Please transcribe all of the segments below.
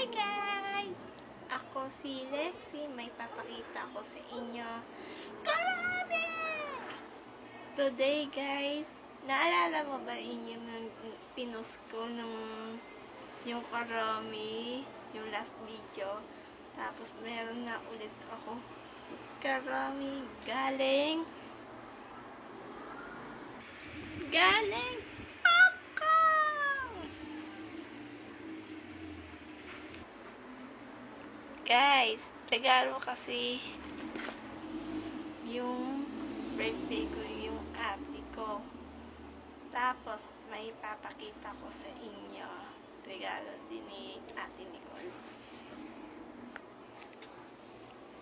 Hi guys! Ako si Lexi. May papakita ko sa inyo. Karami! Today guys, naalala mo ba inyo ng pinost ko yung karami, yung last video? Tapos meron na ulit ako karami galing guys, regalo kasi yung birthday ko, yung ate ko. Tapos, may papakita ko sa inyo. Regalo din ni ate Nicole.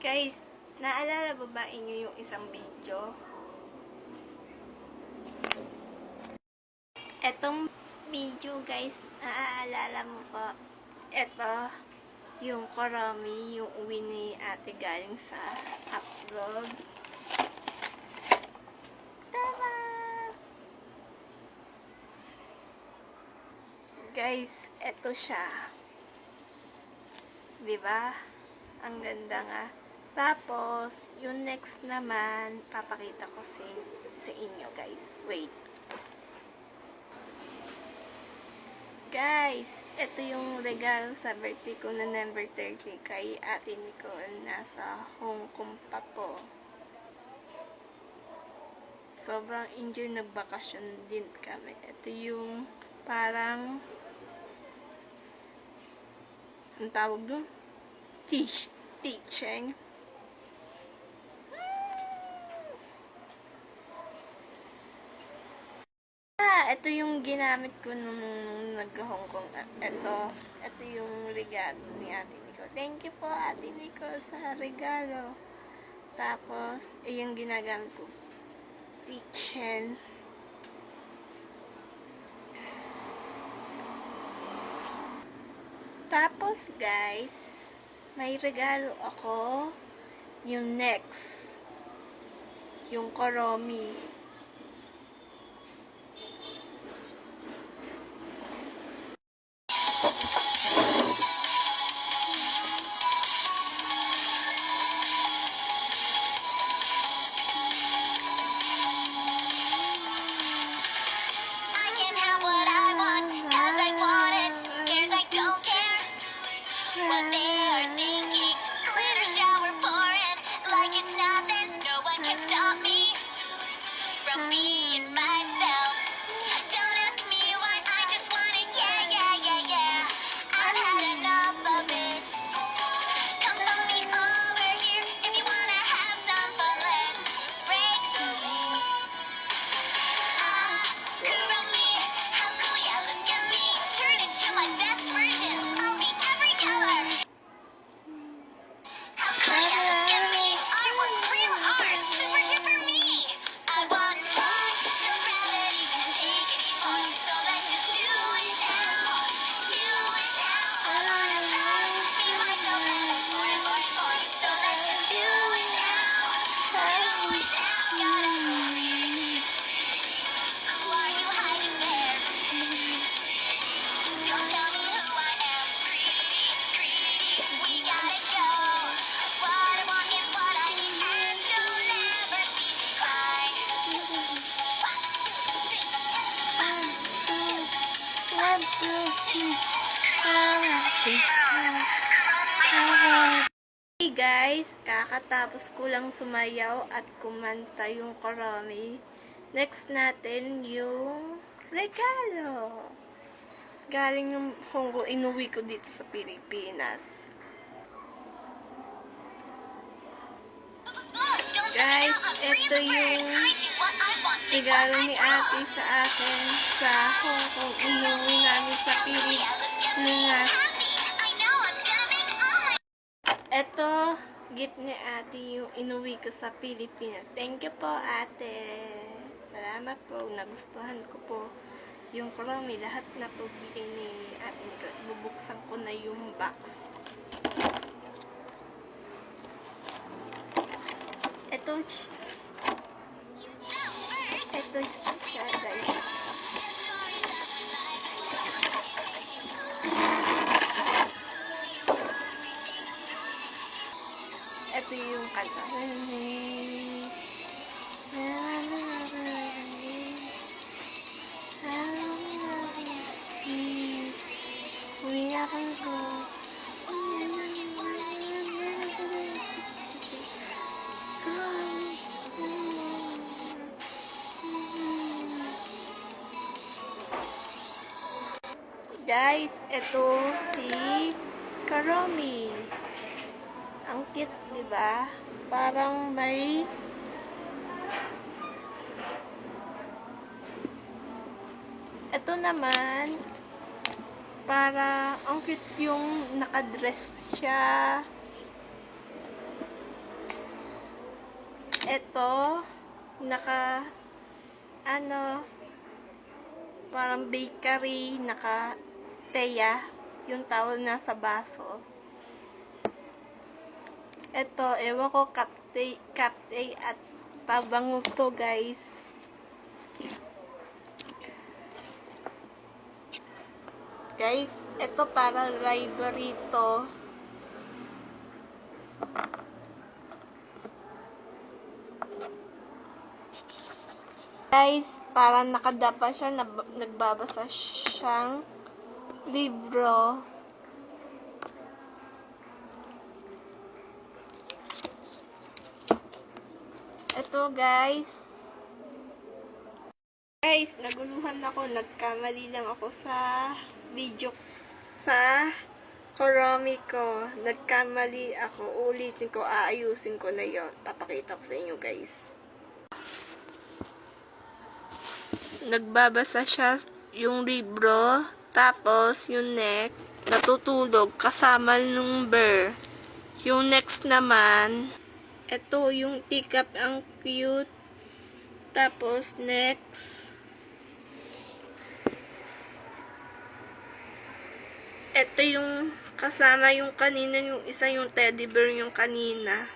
Guys, naalala ba inyo yung isang video? Etong video guys, naaalala mo po? Eto, yung karami, yung uwi ni ate galing sa upload. Tama! Guys, eto siya. Diba? Ang ganda nga. Tapos, yung next naman, papakita ko sa inyo guys. Wait. Guys, ito yung regalo sa birthday ko na November 30 kay ate Nicole. Nasa Hong Kong pa po. Sobrang enjoy, nagbakasyon din kami. Ito yung parang ang tawag doon? Teaching. Ito yung ginamit ko nung nag-Hong Kong. Ito yung regalo ni ate Nicole. Thank you po ate Nicole sa regalo. Tapos, yung ginagamit ko. Kitchen. Tapos guys, may regalo ako. Yung next. Yung karami. Hey guys, kakatapos ko lang sumayaw at kumanta yung karami. Next natin yung regalo. Galing yung Hong Kong, inuwi ko dito sa Pilipinas. Guys, ito yung regalo ni ate sa akin sa Hong Kong. Inuwi namin sa Pilipinas. Ito, gift ni ate yung inuwi ko sa Pilipinas. Thank you po ate. Salamat po. Nagustuhan ko po yung karami. Lahat na po bili ni ate. Bubuksan ko na yung box. Ito siya guys. Guys, ito si Karomi. Ang cute, di ba? Parang may ito naman para ang cute yung nakadress siya. Ito parang bakery, teya, yung tawag na sa baso. Ito, ewan ko, kaptay at pabango to, guys. Guys, ito para library to. Guys, para nakadapa siya, nagbabasa siyang libro. Ito guys, naguluhan ako, nagkamali lang ako sa video sa Karomi ko. Nagkamali ako, ulitin ko, aayusin ko na yon. Papakita ko sa inyo guys. Nagbabasa siya yung libro, tapos yung neck, natutulog kasama nung bear. Yung next naman, ito yung teacup, ang cute. Tapos next, ito yung kasama yung kanina, yung isa yung teddy bear yung kanina.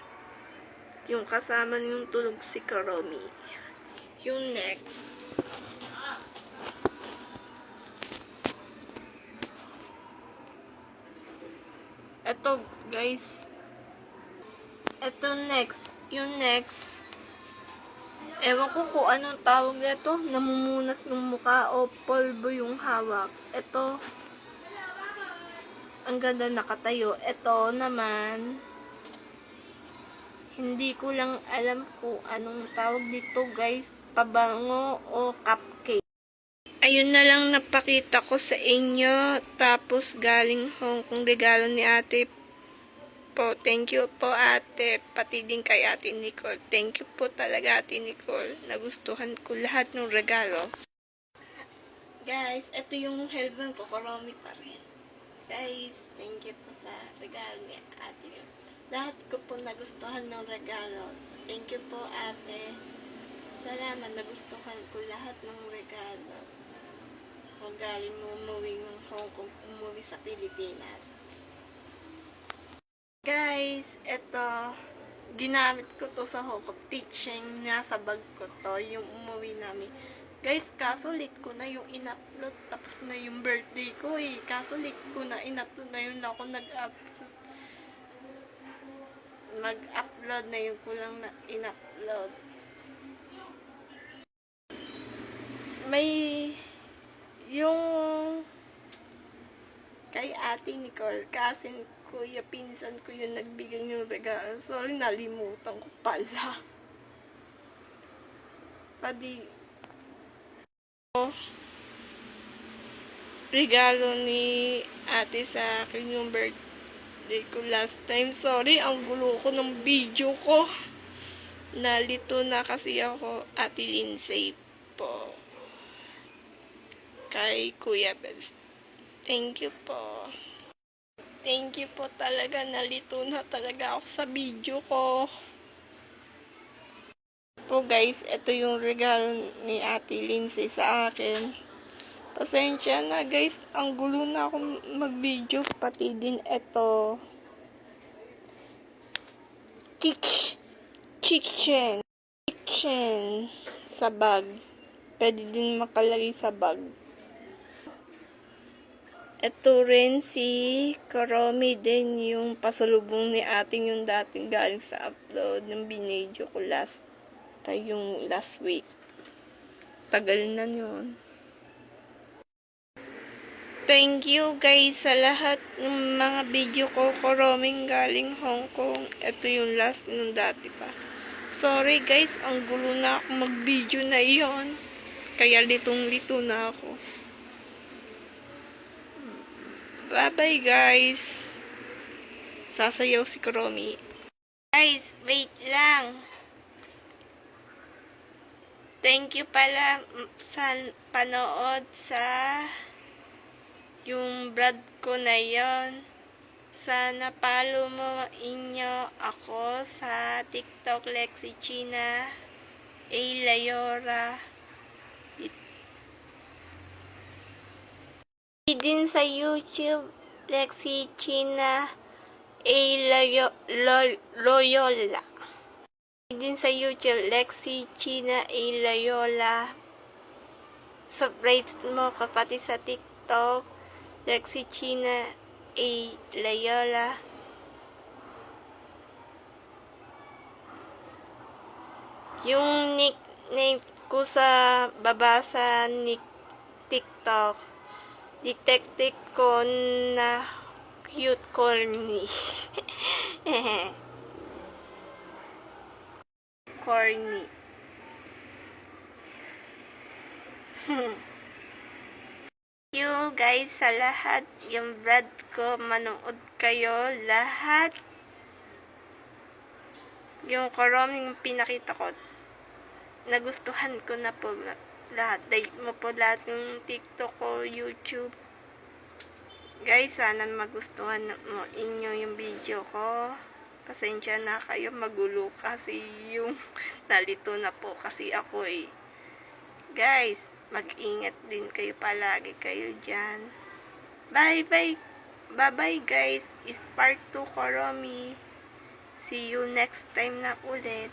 Yung kasama yung tulog si Karomi. Yung next, ito guys, ito next, yung next, ewan ko kung anong tawag nito, namumunas yung mukha o polvo yung hawak. Ito, ang ganda nakatayo. Ito naman, hindi ko lang alam kung anong tawag dito guys, pabango o cupcake. Ayun na lang napakita ko sa inyo. Tapos galing Hong Kong, regalo ni ate po. Thank you po ate. Pati din kay ate Nicole. Thank you po talaga ate Nicole. Nagustuhan ko lahat ng regalo. Guys, ito yung headband ko. Karomi pa rin. Guys, thank you po sa regalo ni ate. Lahat ko po nagustuhan ng regalo. Thank you po ate. Salamat, nagustuhan ko lahat ng regalo. Kung galing mo umuwi ng Hong Kong, umuwi sa Pilipinas. Guys, eto, ginamit ko to sa Hong Kong. Teaching nga sa bag ko to, yung umuwi namin. Guys, kaso late ko na yung in-upload. Tapos na yung birthday ko eh. Kaso late ko na in-upload na yun ako nag-upload na yun ko lang na in-upload. May yung kay ate Nicole, kasi kuya, pinsan ko yung nagbigay yung regalo. Sorry, nalimutan ko pala. Regalo ni ate sa akin yung birthday ko last time. Sorry, ang gulo ko ng video ko. Nalito na kasi ako, ate Lindsay po. Kay Kuya Best. Thank you po. Thank you po talaga. Nalito na talaga ako sa video ko. Po guys, ito yung regalo ni ate Lindsay sa akin. Pasensya na guys, ang gulo na akong mag-video. Pati din ito. Kitchen sa bag. Pwede din makalagay sa bag. Ito rin si Karomi din, yung pasalubong ni ating yung dating galing sa upload ng binidyo ko yung last week. Tagal na yun. Thank you guys sa lahat ng mga video ko, Karoming galing Hong Kong. Ito yung last nung dati pa. Sorry guys, ang gulo na ako mag-video na yon. Kaya litong-lito na ako. Bye-bye guys. Sasayaw si Karomi. Guys, wait lang. Thank you pala sa panood sa yung vlog ko na yon. Sana follow mo inyo ako sa TikTok Lexi China A. Layora. Din sa YouTube Lexi China A. Loyola. Din sa YouTube Lexi China A. Loyola. Subscribe mo kapati sa TikTok Lexi China A. Loyola. Yung nickname ko sa baba sa TikTok, detective ko na cute corny. Corny. You guys sa lahat yung vlog ko, manood kayo lahat. Yung karoming pinakita ko, nagustuhan ko na po lahat. Like mo po lahat ng TikTok ko, YouTube. Guys, sana magustuhan mo inyo yung video ko. Pasensya na kayo, magulo kasi yung nalito na po kasi ako eh. Guys, mag-ingat din kayo palagi kayo dyan. Bye-bye. Bye-bye guys. Is part 2 Karomi. See you next time na ulit.